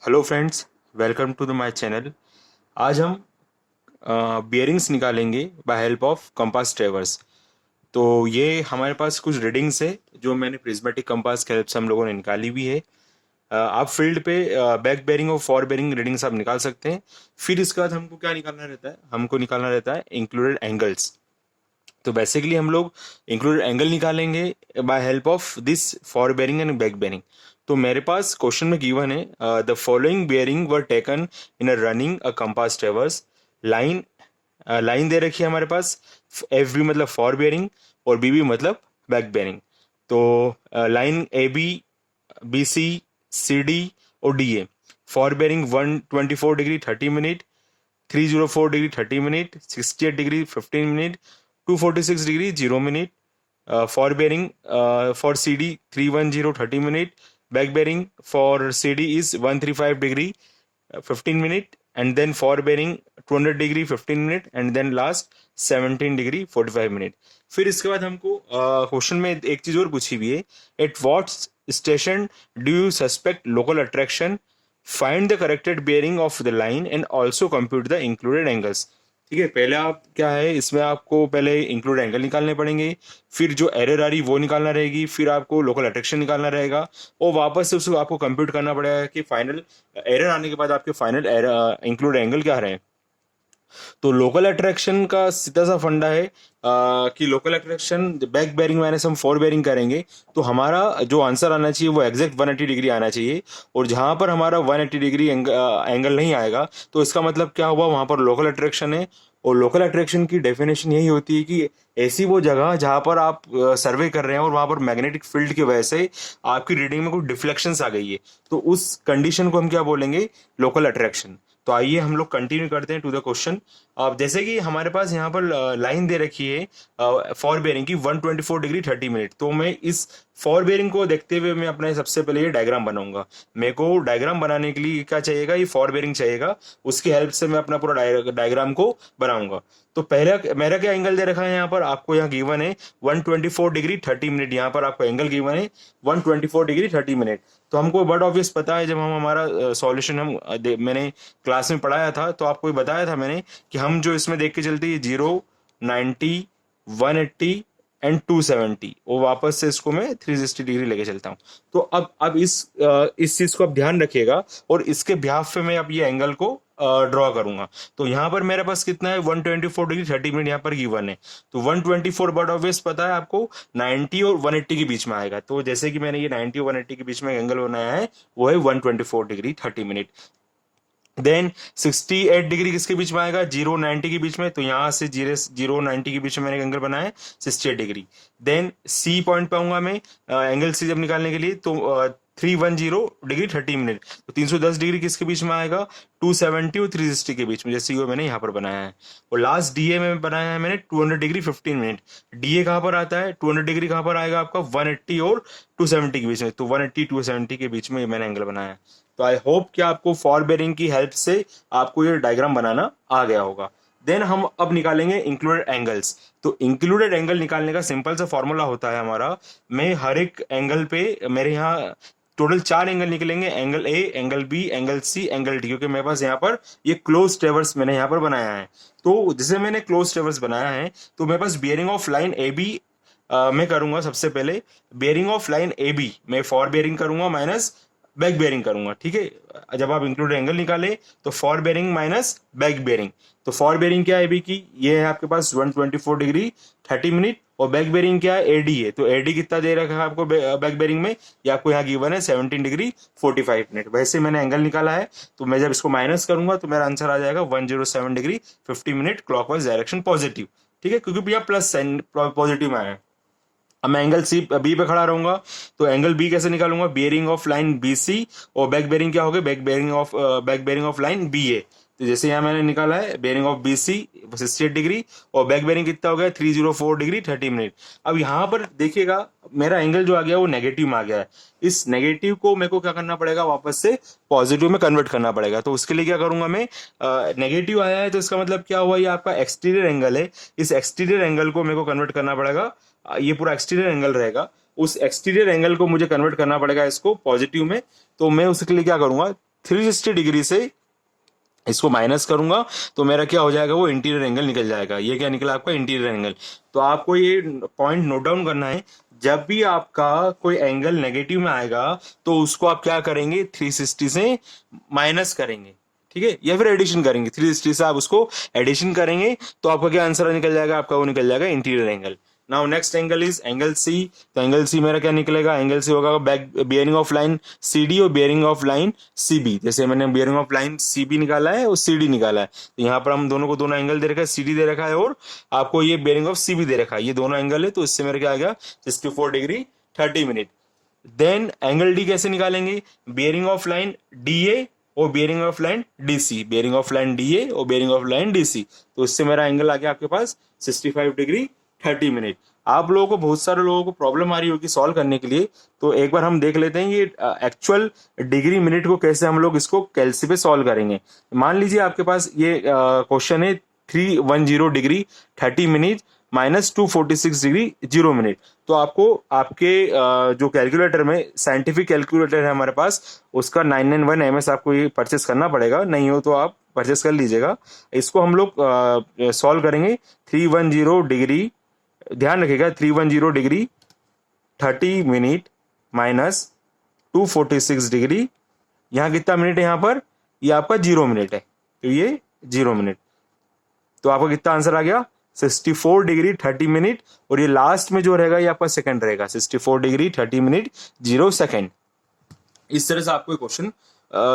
Hello friends, welcome to the my channel. आज हम bearings निकालेंगे by help of compass traverse. तो ये हमारे पास कुछ रीडिंग्स है जो मैंने प्रिज्मेटिक कंपास के हेल्प से हम लोगों ने निकाली हुई है। आप फील्ड पे बैक बेरिंग और फॉर बेरिंग रीडिंग्स आप निकाल सकते हैं। फिर इसके बाद हमको क्या निकालना रहता है, हमको निकालना रहता है इंक्लूडेड एंगल्स। तो बेसिकली हम लोग इंक्लूडेड एंगल निकालेंगे by help of this fore bearing and back bearing. तो मेरे पास क्वेश्चन में गिवन है the following bearing were taken in a running a compass traverse line. Line दे रखी है हमारे पास। एफ बी मतलब फॉर बेरिंग और बी बी मतलब बैक बेरिंग। तो line A B, B C D और D A. Fore bearing 124 degree 30 minute, 304 degree 30 minute, 68 degree 15 minute, 246 degree 0 minute. Fore bearing for C D 310 30 minute. Back bearing for C D is 135 degree 15 minute, and then fore bearing 200 degree 15 minute, and then last 17 degree 45 minute. फिर इसके बाद हमको question में एक चीज और पूछी हुई है, at what station do you suspect local attraction, find the corrected bearing of the line and also compute the included angles. ठीक है, पहले आप क्या है, इसमें आपको पहले इंक्लूड एंगल निकालने पड़ेंगे, फिर जो एरर आ रही वो निकालना रहेगी, फिर आपको लोकल अट्रैक्शन निकालना रहेगा, और वापस से उसको आपको कंप्यूट करना पड़ेगा कि फाइनल एरर आने के बाद आपके फाइनल इंक्लूड एंगल क्या रहे। तो लोकल अट्रैक्शन का सीधा सा फंडा है कि local attraction back bearing minus हम फोर बेरिंग करेंगे तो हमारा जो आंसर आना चाहिए वो एग्जैक्ट 180 डिग्री आना चाहिए। और जहां पर हमारा 180 डिग्री एंगल नहीं आएगा तो इसका मतलब क्या हुआ, वहां पर लोकल अट्रैक्शन है। और लोकल अट्रैक्शन की डेफिनेशन यही होती है कि ऐसी वो जगह जहां पर आप सर्वे कर रहे हैं और वहां पर मैग्नेटिक फील्ड की वजह से आपकी रीडिंग में कुछ डिफ्लेक्शंस आ गई है, तो उस कंडीशन को हम क्या बोलेंगे, लोकल अट्रैक्शन। तो आइए हम लोग कंटिन्यू करते हैं टू द क्वेश्चन। अब जैसे कि हमारे पास यहाँ पर लाइन दे रखी है फॉर बेरिंग की 124 डिग्री 30 मिनट। तो मैं इस फॉर बेरिंग को देखते हुए मैं अपने सबसे पहले ये डायग्राम बनाऊंगा। मेरे को डायग्राम बनाने के लिए क्या चाहिएगा, ये फॉर बेरिंग चाहिएगा। उसकी हेल्प से मैं अपना पूरा डायग्राम को बनाऊंगा। तो पहला मेरा क्या एंगल दे रखा है, यहाँ पर आपको यहाँ गिवन है 124 डिग्री 30 मिनट। यहाँ पर आपको एंगल गिवन है 124 डिग्री 30 मिनट। तो हमको बट ऑब्वियस पता है, जब हम हमारा सॉल्यूशन मैंने क्लास में पढ़ाया था तो आपको ये बताया था मैंने कि हम जो इसमें देख के चलते हैं 0, 90, 180 एंड 270, और वापस से इसको मैं 360 डिग्री लेके चलता हूँ। तो अब इस चीज को आप ध्यान रखिएगा, और इसके बिहाफ पे मैं अब ये एंगल को ड्रॉ करूंगा। तो यहाँ पर मेरे पास कितना है, 124 डिग्री 30 मिनट यहाँ पर गिवन है। तो 124 बट ऑब्वियस पता है आपको 90 और 180 के बीच में आएगा। तो जैसे कि मैंने ये 90 और 180 के बीच में एंगल बनाया है, वो है 124 डिग्री 30 मिनट। देन 68 डिग्री किसके बीच में आएगा, 0 90 के बीच में। तो यहां से 0 90 के बीच में मैंने एंगल बनाया है 68 डिग्री। देन सी पॉइंट पाऊंगा मैं एंगल सी जब निकालने के लिए, तो 310 डिग्री 30 मिनट। तो 310 डिग्री किसके बीच में आएगा, 270 और 360 के बीच में, जैसे ये मैंने यहाँ पर बनाया है। और लास्ट डीए में बनाया है मैंने 200 डिग्री 15 मिनट। डीए कहाँ पर आता है, 200 डिग्री कहाँ पर आएगा आपका, 180 और 270 के बीच में। तो 180 270 के बीच में मैंने एंगल बनाया है। तो आई होप कि आपको फॉर बेरिंग की हेल्प से आपको ये डायग्राम बनाना आ गया होगा। देन हम अब निकालेंगे इंक्लूडेड एंगल्स। तो इंक्लूडेड एंगल निकालने का सिंपल सा फॉर्मूला होता है हमारा, मैं हर एक एंगल पे मेरे यहाँ टोटल 4 एंगल निकलेंगे, angle A, angle B, angle C, angle D, क्योंकि मेरे पास यहाँ पर ये क्लोज ट्रेवर्स मैंने यहाँ पर बनाया है। तो जैसे मैंने क्लोज ट्रेवर्स बनाया है तो मेरे पास bearing of line A B मैं करूंगा सबसे पहले। Bearing of line A B मैं फॉर बियरिंग करूंगा माइनस बैक बेरिंग करूंगा। ठीक है, जब आप इंक्लूड एंगल निकाले तो fore bearing minus back bearing. तो फॉर बेरिंग क्या है अभी की, ये है आपके पास 124 डिग्री 30 मिनट, और बैक बेरिंग क्या है, एडी है। तो एडी कितना दे रखा है आपको बैक बेरिंग में, ये आपको यहाँ गिवन है 17 डिग्री 45 मिनट। वैसे मैंने एंगल निकाला है, तो मैं जब इसको माइनस करूंगा तो मेरा आंसर आ जाएगा 107 degree 50 minute clockwise direction positive. ठीक है, क्योंकि भैया प्लस साइन पॉजिटिव में आया है। अब मैं एंगल सी बी पे खड़ा रहूंगा, तो एंगल बी कैसे निकालूंगा, bearing of line B C, और बैक बेरिंग क्या होगा, back bearing of line B A. तो जैसे यहाँ मैंने निकाला है bearing of B C 68 degree, और बैक बेरिंग कितना हो गया 304 डिग्री 30 मिनट। अब यहाँ पर देखिएगा मेरा एंगल जो आ गया वो नेगेटिव में आ गया है। इस नेगेटिव को मेरे को क्या करना पड़ेगा, वापस से पॉजिटिव में कन्वर्ट करना पड़ेगा। तो उसके लिए क्या करूंगा मैं, नेगेटिव आया है तो इसका मतलब क्या हुआ, ये आपका एक्सटीरियर एंगल है। इस एक्सटीरियर एंगल को मेरे को कन्वर्ट करना पड़ेगा, ये पूरा एक्सटीरियर एंगल रहेगा। उस एक्सटीरियर एंगल को मुझे कन्वर्ट करना पड़ेगा इसको पॉजिटिव में। तो मैं उसके लिए क्या करूंगा, 360 डिग्री से इसको माइनस करूंगा तो मेरा क्या हो जाएगा, वो इंटीरियर एंगल निकल जाएगा। ये क्या निकला आपका, इंटीरियर एंगल। तो आपको ये पॉइंट नोट डाउन करना है, जब भी आपका कोई एंगल नेगेटिव में आएगा तो उसको आप क्या करेंगे, 360 से माइनस करेंगे, ठीक है, या फिर एडिशन करेंगे। 360 से आप उसको एडिशन करेंगे तो आपका क्या आंसर निकल जाएगा, आपका वो निकल जाएगा interior angle. Now next angle is angle C. तो एंगल सी मेरा क्या निकलेगा, एंगल सी होगा back bearing of line C D और bearing of line C B. जैसे मैंने bearing of line C B निकाला है और सी डी निकाला है, तो यहाँ पर हम दोनों को दोनों एंगल दे रखा है, सी डी दे रखा है और आपको ये बियरिंग ऑफ सी बी दे रखा है, ये दोनों एंगल है। तो इससे मेरा क्या आ गया, 64 degree 30 minute. Then angle D कैसे निकालेंगे, bearing of line D A और bearing of line D C, bearing of line D A और बियरिंग ऑफ लाइन डीसी। तो इससे मेरा एंगल आ गया आपके पास 65 डिग्री 30 मिनट। आप लोगों को, बहुत सारे लोगों को प्रॉब्लम आ रही होगी सॉल्व करने के लिए, तो एक बार हम देख लेते हैं ये एक्चुअल डिग्री मिनट को कैसे हम लोग इसको कैलसी पे सॉल्व करेंगे। मान लीजिए आपके पास ये क्वेश्चन है 310 degree 30 minute minus 246 degree 0 minute. तो आपको आपके जो कैलकुलेटर में, साइंटिफिक कैलकुलेटर है हमारे पास, उसका 991 MS आपको ये परचेस करना पड़ेगा, नहीं हो तो आप परचेस कर लीजिएगा। इसको हम लोग सॉल्व करेंगे। 310 डिग्री, ध्यान रखिएगा, 310 डिग्री 30 मिनट माइनस 246 डिग्री, यहाँ कितना मिनट है, यहाँ पर ये आपका 0 मिनट है, तो ये 0 मिनट। तो आपका कितना आंसर आ गया, 64 डिग्री 30 मिनट, और ये लास्ट में जो रहेगा ये आपका सेकंड रहेगा, 64 डिग्री 30 मिनट 0 सेकंड। इस तरह से आपको क्वेश्चन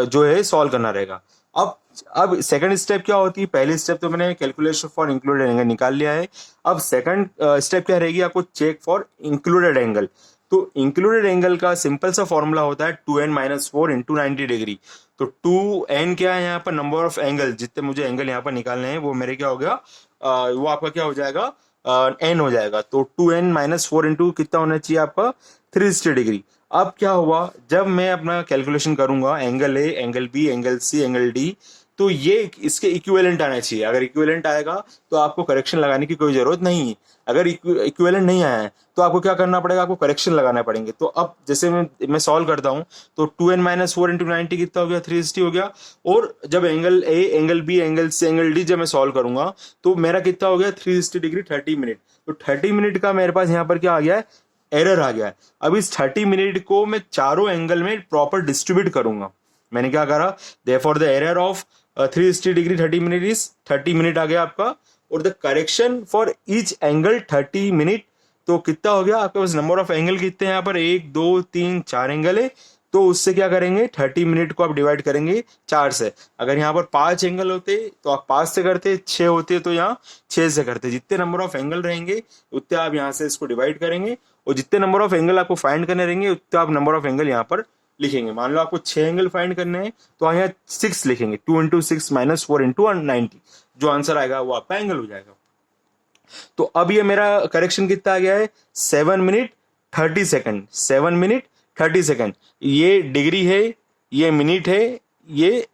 जो है सॉल्व करना रहेगा। अब सेकंड स्टेप क्या होती है, पहली स्टेप तो मैंने कैलकुलेशन फॉर इंक्लूडेड एंगल निकाल लिया है। अब सेकंड स्टेप क्या रहेगी, आपको चेक फॉर इंक्लूडेड एंगल। तो इंक्लूडेड एंगल का सिंपल सा फॉर्मूला होता है 2n-4 इंटू 90 डिग्री। तो 2n क्या है, यहाँ पर नंबर ऑफ एंगल, जितने मुझे एंगल यहाँ पर निकालने हैं वो मेरे क्या हो गया, वो आपका क्या हो जाएगा, n हो जाएगा। तो 2n-4 इंटू कितना होना चाहिए आपका, 360 डिग्री। अब क्या हुआ, जब मैं अपना कैलकुलेशन करूंगा angle A, angle B, angle C, angle D, तो ये इसके इक्विवेलेंट आना चाहिए। अगर इक्विवेलेंट आएगा तो आपको करेक्शन लगाने की कोई जरूरत नहीं है। अगर इक्विवेलेंट नहीं आया है तो आपको क्या करना पड़ेगा, आपको करेक्शन लगाना पड़ेंगे। तो अब जैसे मैं सॉल्व करता हूं, तो 2n-4 इंटू 90 कितना हो गया, 360 हो गया। और जब angle A, angle B, angle C, angle D जब मैं सॉल्व करूंगा तो मेरा कितना हो गया, 360 डिग्री 30 मिनट। तो 30 मिनट का मेरे पास यहाँ पर क्या आ गया है, एरर आ गया है। अब इस 30 मिनट को मैं चारों एंगल में प्रॉपर डिस्ट्रीब्यूट करूंगा। मैंने क्या करा, therefore the error of 360 degree 30 minute is 30 minute आ गया आपका, और the correction for each angle 30 minute. तो कितना हो गया आपके पास, नंबर ऑफ एंगल कितने हैं यहाँ पर, 1 2 3 4 एंगल है। तो उससे क्या करेंगे, 30 मिनट को आप डिवाइड करेंगे 4 से। अगर यहाँ पर 5 एंगल होते तो आप 5 से करते, 6 होते तो यहाँ 6 से करते। जितने नंबर ऑफ एंगल रहेंगे उतने आप यहाँ से इसको डिवाइड करेंगे, और जितने नंबर ऑफ एंगल आपको फाइंड करने रहेंगे उतने आप नंबर ऑफ एंगल यहाँ पर लिखेंगे। मान लो आपको 6 एंगल फाइंड करने हैं तो यहाँ 6 लिखेंगे, 2 इंटू 6 माइनस 4 इंटू 90। जो आंसर आएगा वो आपका एंगल हो जाएगा। तो अब ये मेरा करेक्शन कितना आ गया है, 7 मिनट 30 सेकंड, 7 मिनट 30 सेकंड। ये डिग्री है, ये मिनट है, ये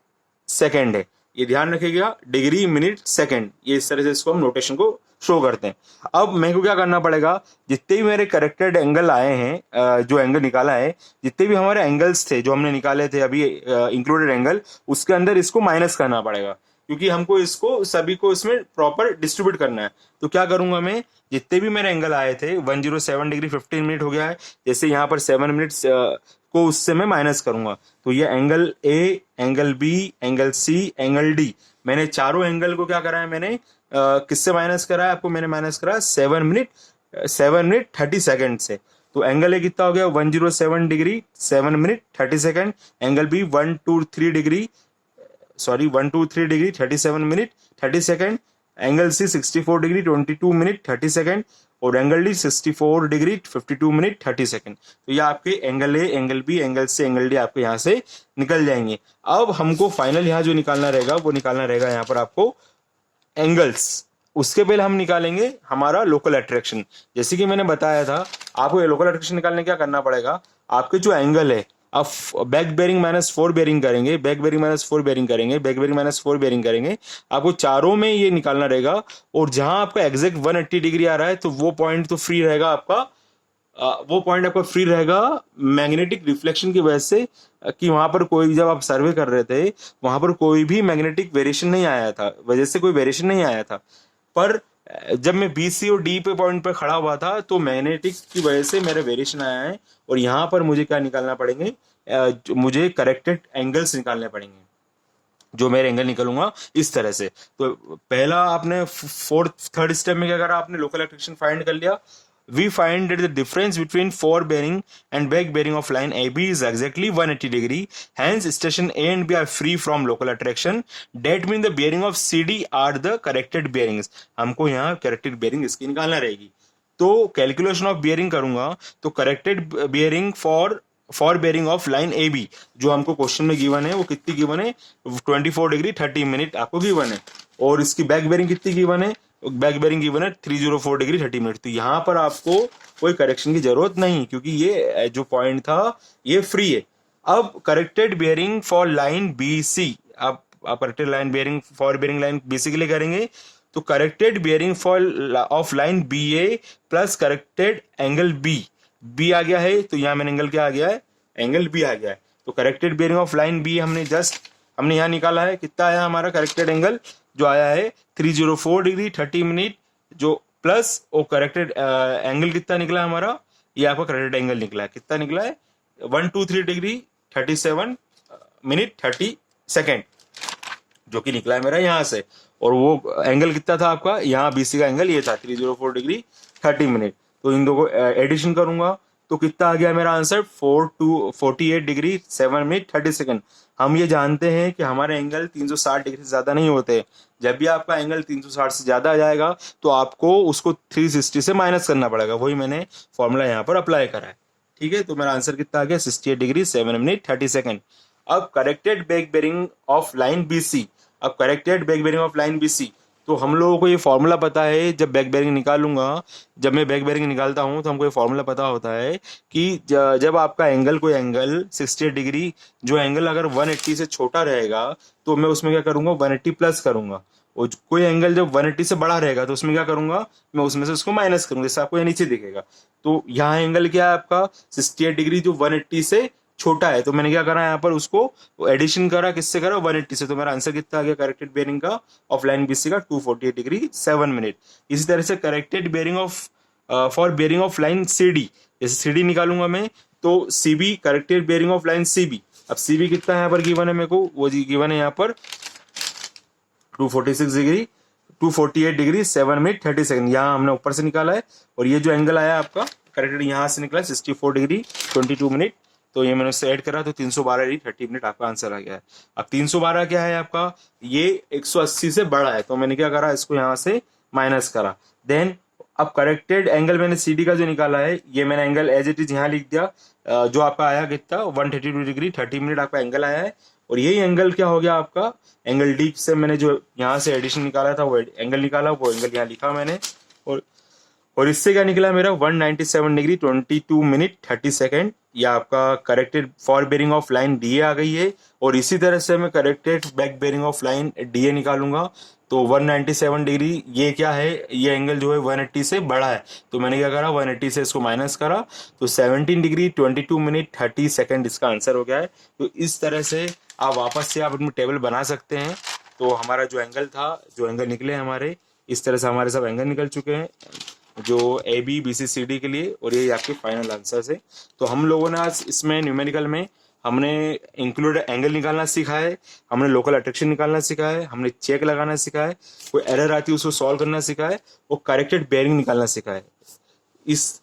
सेकंड है। ये ध्यान रखिएगा, डिग्री मिनट सेकंड, ये इस तरह से इसको हम नोटेशन को शो करते हैं। अब मेरे को क्या करना पड़ेगा, जितने भी मेरे करेक्टेड एंगल आए हैं, जो एंगल निकाला है, जितने भी हमारे एंगल्स थे जो हमने निकाले थे अभी इंक्लूडेड एंगल, उसके अंदर इसको माइनस करना पड़ेगा, क्योंकि हमको इसको सभी को इसमें प्रॉपर डिस्ट्रीब्यूट करना है। तो क्या करूंगा मैं, जितने भी मेरे एंगल आए थे 107 डिग्री 15 मिनट हो गया है, जैसे यहाँ पर 7 मिनट्स को उससे मैं माइनस करूंगा। तो ये angle A, angle B, angle C, angle D, मैंने चारों एंगल को क्या करा है, मैंने किससे माइनस करा है, आपको मैंने माइनस करा 7 मिनट 30 सेकंड से। तो एंगल ए कितना हो गया, 107 degree 7 minute 30 second. Angle B 123 degree 37 minute 30 second. Angle C 64 degree 22 minute 30 second, और angle D 64 degree 52 minute 30 second. तो ये आपके angle A, angle B, angle C, angle D आपके यहाँ से निकल जाएंगे। अब हमको फाइनल यहाँ जो निकालना रहेगा वो निकालना रहेगा यहाँ पर आपको एंगल्स। उसके पहले हम निकालेंगे हमारा लोकल अट्रैक्शन। जैसे कि मैंने बताया था, आपको ये लोकल अट्रैक्शन निकालने क्या करना पड़ेगा, आपके जो एंगल है, आप बैक बेरिंग -4 बेरिंग करेंगे, बैक बेरिंग -4 बेरिंग करेंगे, बैक बेरिंग -4 बेरिंग करेंगे, आपको चारों में ये निकालना रहेगा। और जहां आपका एग्जैक्ट 180 डिग्री आ रहा है तो वो पॉइंट तो फ्री रहेगा आपका, वो पॉइंट आपका फ्री रहेगा मैग्नेटिक रिफ्लेक्शन की वजह से। कि वहां पर कोई, जब आप सर्वे कर रहे थे वहां पर कोई भी मैग्नेटिक वेरिएशन नहीं आया था, वजह से कोई वेरिएशन नहीं आया था। पर जब मैं बी सी और डी पे पॉइंट पे खड़ा हुआ था तो मैग्नेटिक की वजह से मेरा वेरिएशन आया है, और यहाँ पर मुझे क्या निकालना पड़ेंगे, मुझे करेक्टेड एंगल्स निकालने पड़ेंगे, जो मेरे एंगल निकलूंगा इस तरह से। तो पहला आपने फोर्थ थर्ड स्टेप में क्या करा, आपने लोकल अट्रैक्शन फाइंड कर लिया। We find that the difference between fore bearing and back bearing of line A B is exactly 180 degree, hence station A and B are free from local attraction, that mean the bearing of C D are the corrected bearings. हमको यहाँ corrected bearing इसकी निकालना रहेगी। तो calculation of bearing करूंगा तो corrected bearing fore bearing of line A B जो हमको क्वेश्चन में गिवन है वो कितनी गिवन है, 24 डिग्री 30 मिनट आपको गिवन है। और इसकी बैक बेरिंग कितनी गिवन है, बैक बेरिंग गिवन है 304 डिग्री 30 मिनट। तो यहाँ पर आपको कोई करेक्शन की जरूरत नहीं, क्योंकि ये जो पॉइंट था ये फ्री है। अब corrected bearing fore line B C, आप corrected line bearing fore bearing line B C के लिए करेंगे तो corrected bearing fore of line B A plus corrected angle B, B आ गया है तो यहाँ मैंने एंगल क्या आ गया है, एंगल बी आ गया है। तो corrected bearing of line B हमने यहाँ निकाला है, कितना आया हमारा करेक्टेड एंगल जो आया है 304 डिग्री 30 मिनट, जो प्लस वो करेक्टेड एंगल कितना निकला है हमारा, ये आपका करेक्टेड एंगल निकला है, कितना निकला है 123 डिग्री 37 मिनट 30 सेकेंड, जो कि निकला है मेरा यहाँ से। और वो एंगल कितना था आपका, यहाँ बीसी का एंगल ये था 304 डिग्री 30 मिनट। तो इन दो को एडिशन करूंगा तो कितना आ गया मेरा आंसर 48 डिग्री 7 मिनट 30 सेकंड। हम ये जानते हैं कि हमारे एंगल 360 डिग्री से ज्यादा नहीं होते। जब भी आपका एंगल 360 से ज्यादा आ जाएगा तो आपको उसको 360 से माइनस करना पड़ेगा, वही मैंने फॉर्मूला यहाँ पर अप्लाई करा है। ठीक है, तो मेरा आंसर कितना आ गया 68 डिग्री 7 मिनट 30 सेकंड। अब corrected back bearing of line B C, अब corrected back bearing of line B C, तो हम लोगों को ये फॉर्मूला पता है। जब बैक बेरिंग निकालूंगा, जब मैं बैक बेरिंग निकालता हूं तो हमको ये फॉर्मूला पता होता है कि जब आपका एंगल, कोई एंगल 68 डिग्री, जो एंगल अगर 180 से छोटा रहेगा तो मैं उसमें क्या करूंगा 180 प्लस करूंगा, और कोई एंगल जब 180 से बड़ा रहेगा तो उसमें क्या करूंगा, मैं उसमें से उसको माइनस करूंगा, जैसे आपको ये नीचे दिखेगा। तो यहाँ एंगल क्या है आपका 68 डिग्री जो 180 से छोटा है, तो मैंने क्या करा यहाँ पर उसको एडिशन करा, किससे करा 180 से। तो मेरा आंसर कितना आ गया करेक्टेड बेरिंग का ऑफ लाइन बीसी का 248 डिग्री 7 मिनट। इसी तरह से corrected bearing of fore bearing of line C D, जैसे सी डी निकालूंगा मैं तो C B corrected bearing of line C B. अब सी बी कितना यहाँ पर गिवन है मेरे को, वो गिवन है यहाँ पर 246 डिग्री 248 डिग्री 7 मिनट 30 सेकंड, यहाँ हमने ऊपर से निकाला है। और ये जो एंगल आया आपका करेक्टेड यहाँ से निकला 64 डिग्री 22 मिनट, तो ये मैंने उससे ऐड करा तो 312 डिग्री 30 मिनट आपका आंसर आ गया है। अब 312 क्या है आपका, ये 180 से बड़ा है, तो मैंने क्या करा इसको यहाँ से माइनस करा। देन अब करेक्टेड एंगल मैंने सी डी का जो निकाला है, ये मैंने एंगल एज इट इज यहाँ लिख दिया, जो आपका आया कितना 132 डिग्री 30 मिनट आपका एंगल आया है। और यही एंगल क्या हो गया आपका, एंगल डी से मैंने जो यहाँ से एडिशन निकाला था वो एंगल निकाला, वो एंगल यहाँ लिखा मैंने। और इससे क्या निकला मेरा 197 डिग्री 22 मिनट 30 सेकेंड, या आपका corrected fore bearing of line D A आ गई है। और इसी तरह से मैं corrected back bearing of line D A निकालूंगा तो 197 डिग्री, ये क्या है, ये एंगल जो है 180 से बड़ा है, तो मैंने क्या करा 180 से इसको माइनस करा, तो 17 डिग्री 22 मिनट 30 सेकेंड इसका आंसर हो गया है। तो इस तरह से आप वापस से आप अपनी टेबल बना सकते हैं। तो हमारा जो एंगल था, जो एंगल निकले हमारे, इस तरह से हमारे सब एंगल निकल चुके हैं जो A B B C C D के लिए, और ये आपके फाइनल आंसर है। तो हम लोगों ने आज इसमें न्यूमेरिकल में हमने इंक्लूड एंगल निकालना सीखा है, हमने लोकल अट्रैक्शन निकालना सीखा है, हमने चेक लगाना सीखा है, कोई एरर आती है उसको सॉल्व करना सीखा है, और करेक्टेड बेयरिंग निकालना सीखा है। इस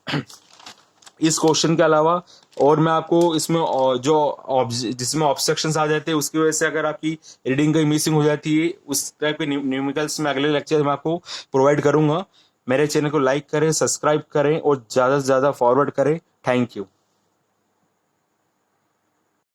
क्वेश्चन के अलावा और मैं आपको इसमें जो जिसमें ऑब्स्ट्रक्शंस आ जाते हैं उसकी वजह से अगर आपकी रीडिंग कहीं मिसिंग हो जाती है, उस टाइप के न्यूमेरिकल्स में अगले लेक्चर में आपको प्रोवाइड करूंगा। मेरे चैनल को लाइक करें, सब्सक्राइब करें और ज़्यादा से ज़्यादा फॉरवर्ड करें। Thank you.